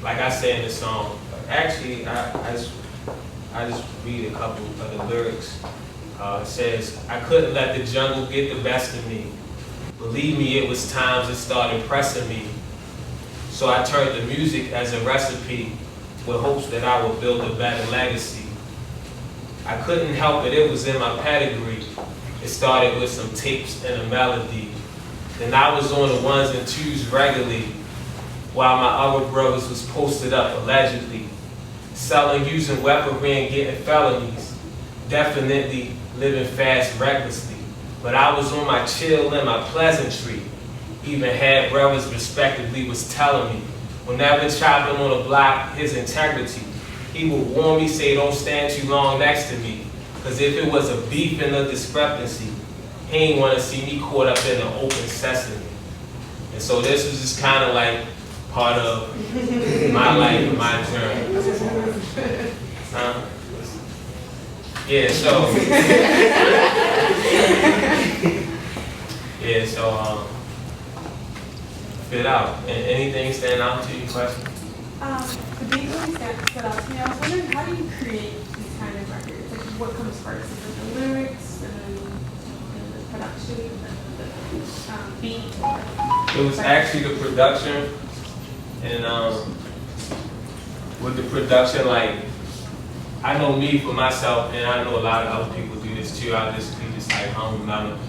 like I said in the song, actually, I just read a couple of the lyrics. It says, I couldn't let the jungle get the best of me. Believe me, it was times it started pressing me. So I turned to music as a recipe with hopes that I would build a better legacy. I couldn't help it was in my pedigree. It started with some tapes and a melody. Then I was on the ones and twos regularly, while my other brothers was posted up allegedly, selling, using weaponry and getting felonies, definitely living fast recklessly. But I was on my chill and my pleasantry. Even had brothers respectively was telling me, whenever chopping on a block, his integrity, he would warn me, say don't stand too long next to me, cause if it was a beef and a discrepancy, he ain't wanna see me caught up in the open sesame. And so this was just kind of like part of my life and my journey. Yeah, so fit out. And anything stand out to you? Question? The beat really stood out to me. I was wondering, how do you create these kind of records? Like, what comes first? Is it the lyrics, and the production, the beat? It was actually the production, and with the production, like, I know me for myself, and I know a lot of other people do this too. I just be just like humble melody.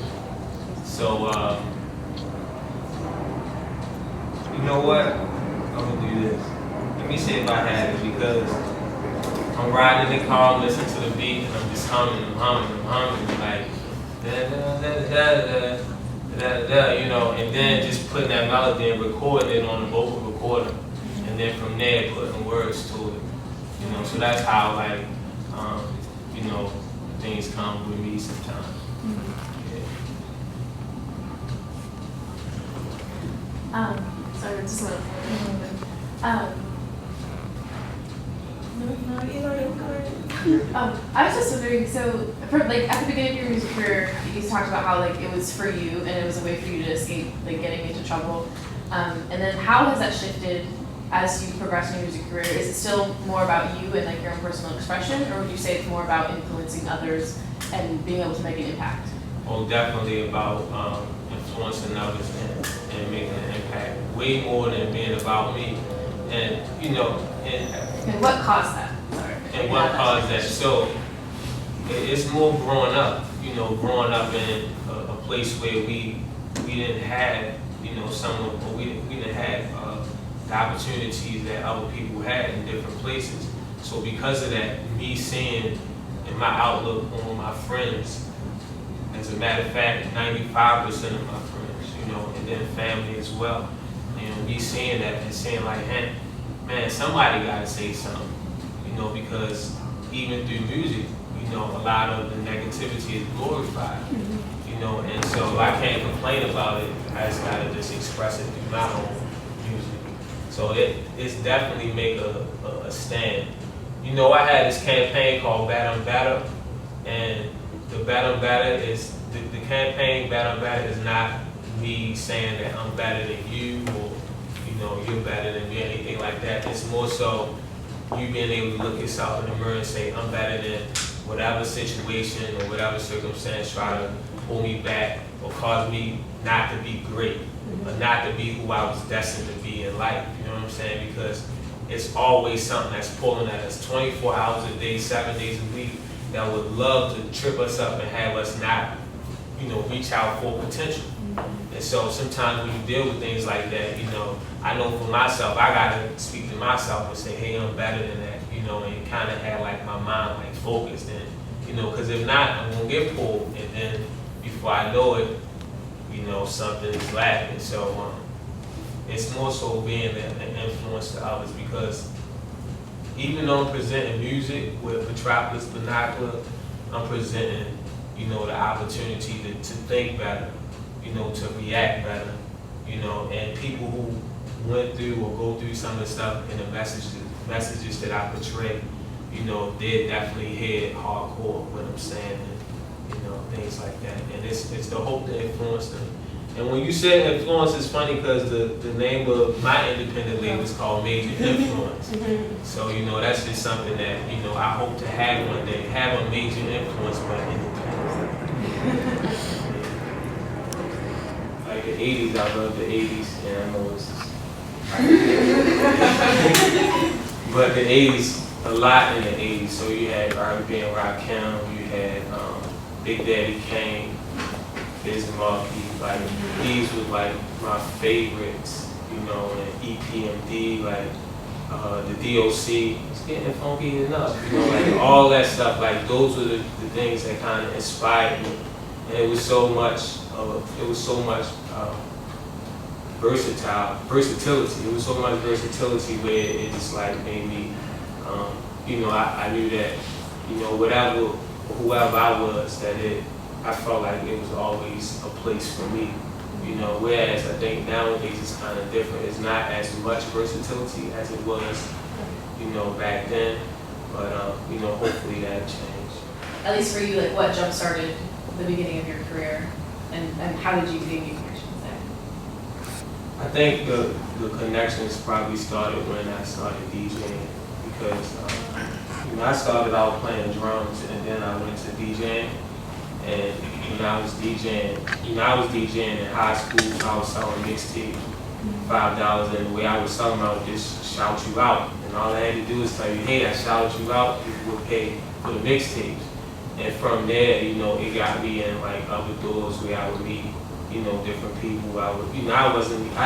So you know what? I'm gonna do this. Let me see if I had it, because I'm riding in the car, I'm listening to the beat, and I'm just humming, like da da da da da da, you know, and then just putting that melody and recording it on the vocal recorder, and then from there putting words to it, you know. So that's how, like, you know, things come with me sometimes. Sorry, just a I was just wondering, so for, like, at the beginning of your music career, you talked about how, like, it was for you and it was a way for you to escape, like, getting into trouble. And then how has that shifted as you progress in your music career? Is it still more about you and, like, your own personal expression, or would you say it's more about influencing others and being able to make an impact? Well, definitely about influencing others and making an impact. Way more than being about me. And, you know, and what caused that? Sorry. And what caused that? So it's more growing up, you know, growing up in a place where we didn't have, you know, we didn't have the opportunities that other people had in different places. So because of that, me seeing in my outlook on my friends, as a matter of fact, 95% of my friends, you know, and then family as well. And me seeing that and saying like, hey, man, somebody gotta say something, you know, because even through music, you know, a lot of the negativity is glorified, you know, and so I can't complain about it. I just gotta just express it through my own music. So it's definitely make a stand. You know, I had this campaign called Better and Better, and the Better and Better is, the campaign Better and Better is not me saying that I'm better than you, or, you know, you're better than me, anything like that. It's more so you being able to look yourself in the mirror and say, I'm better than whatever situation or whatever circumstance try to pull me back or cause me not to be great, or not to be who I was destined to be in life. You know what I'm saying? Because it's always something that's pulling at us 24 hours a day, 7 days a week, that would love to trip us up and have us not, you know, reach our full potential. And so sometimes when you deal with things like that, you know, I know for myself, I gotta speak to myself and say, hey, I'm better than that, you know, and kind of have like my mind like focused, and, you know, because if not, I'm gonna get pulled, and then before I know it, you know, something is lacking. So it's more so being an influence to others, because even though I'm presenting music with Metropolis Binocular, I'm presenting, you know, the opportunity to think better, you know, to react better, you know, and people who went through or go through some of the stuff in the messages that I portray, you know, they definitely hit hardcore what I'm saying, and, you know, things like that. And it's the hope to influence them And when you said influence, it's funny because the name of my independent label is called Major Influence. So, you know, that's just something that, you know, I hope to have one day, have a major influence, but independent. Like the 80s, I love the 80s, and I know it's but the 80s, a lot in the 80s. So you had R&B and Rakim, you had Big Daddy Kane, Biz Markie, like these were like my favorites, you know, and EPMD, like the DOC, it's getting funky enough, you know, like all that stuff, like those were the things that kind of inspired me. And it was so much versatility. It was so much versatility where it just like made me, you know, I knew that, you know, whoever I was, I felt like it was always a place for me, you know, whereas I think nowadays it's kind of different. It's not as much versatility as it was, you know, back then, but, you know, hopefully that changed. At least for you, like what jump-started the beginning of your career, and how did you gain your connections there? I think the connections probably started when I started DJing, because, you know, I started out playing drums and then I went to DJing. And when I was DJing, you know, I was DJing in high school. I was selling mixtapes, $5, and the way I was selling, I would just shout you out. And all I had to do was tell you, hey, I shouted you out, people would pay for the mixtapes. And from there, you know, it got me in like other doors where I would meet, you know, different people. I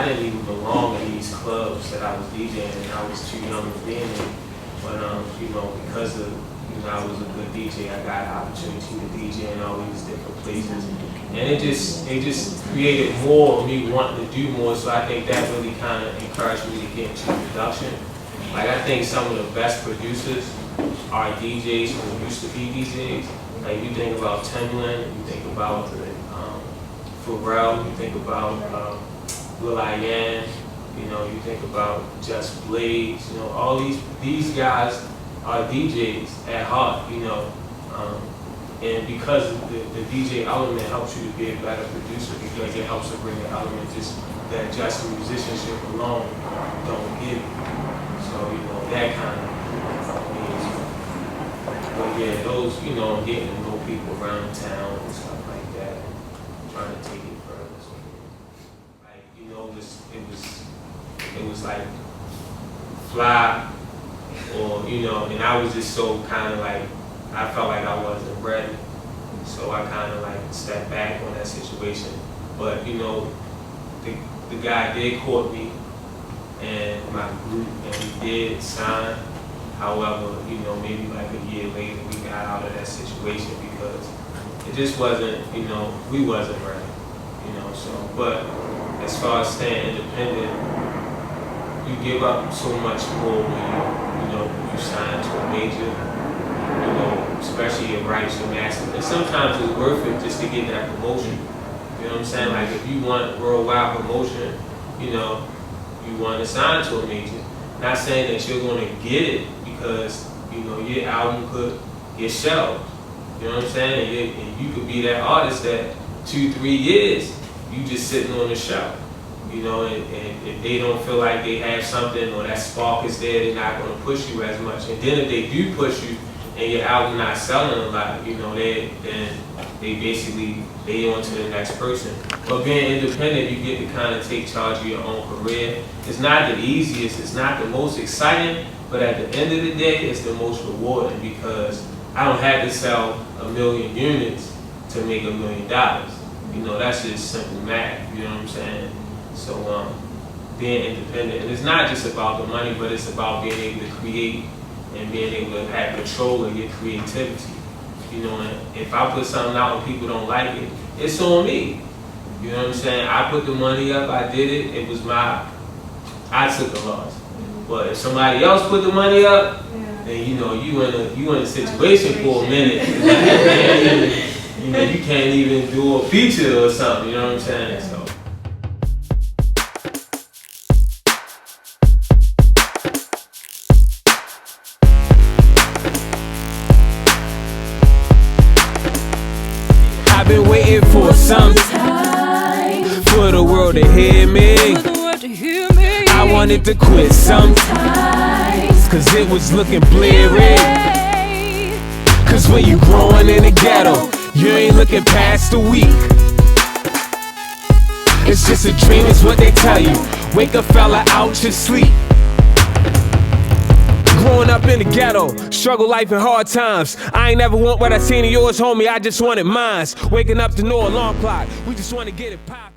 didn't even belong in these clubs that I was DJing, and I was too young to be in them. But, you know, because of, you know, I was a good DJ, I got an opportunity to DJ in all these different places. And it just created more of me wanting to do more, so I think that really kind of encouraged me to get into production. Like, I think some of the best producers are DJs who used to be DJs. Like, you think about Timbaland, you think about Pharrell, you think about will.i.am, you know, you think about Just Blaze, you know, all these guys are DJs at heart, you know, and because the DJ element helps you to be a better producer, because it helps to bring an element that just musicianship alone don't give you. So, you know, that kind of means, but yeah, those, you know, getting to know people around town and stuff like that, trying to take it further. So, like, you know, it was like fly, or, you know, and I was just so kind of like, I felt like I wasn't ready. So I kind of like stepped back on that situation. But, you know, the guy did court me and my group, and we did sign. However, you know, maybe like a year later, we got out of that situation because it just wasn't, you know, we wasn't ready, you know, so. But as far as staying independent, you give up so much more when you sign to a major, you know, especially your rights, your master. And sometimes it's worth it just to get that promotion. You know what I'm saying? Like if you want worldwide promotion, you know, you want to sign to a major. Not saying that you're going to get it because, you know, your album could get shelved. You know what I'm saying? And you could be that artist that 2-3 years, you just sitting on the shelf. You know, and if they don't feel like they have something or that spark is there, they're not going to push you as much. And then if they do push you and your album not selling a lot, you know, then they basically, they on to the next person. But being independent, you get to kind of take charge of your own career. It's not the easiest, it's not the most exciting, but at the end of the day, it's the most rewarding because I don't have to sell 1 million units to make $1 million. You know, that's just simple math, you know what I'm saying? So being independent, and it's not just about the money, but it's about being able to create and being able to have control of your creativity. You know, and if I put something out and people don't like it, it's on me. You know what I'm saying? I put the money up, I did it, it was I took a loss. But if somebody else put the money up, then you know, you in a situation for a minute. You know, you can't even do a feature or something, you know what I'm saying? So. I've been waiting for some time, for for the world to hear me. I wanted to quit sometimes, cause it was looking bleary. Cause when you growing in the ghetto, you ain't looking past a week. It's just a dream, is what they tell you. Wake a fella out your sleep. Growing up in the ghetto, struggle life and hard times. I ain't never want what I seen in yours, homie, I just wanted mines. Waking up to no alarm clock, we just wanna get it poppin'.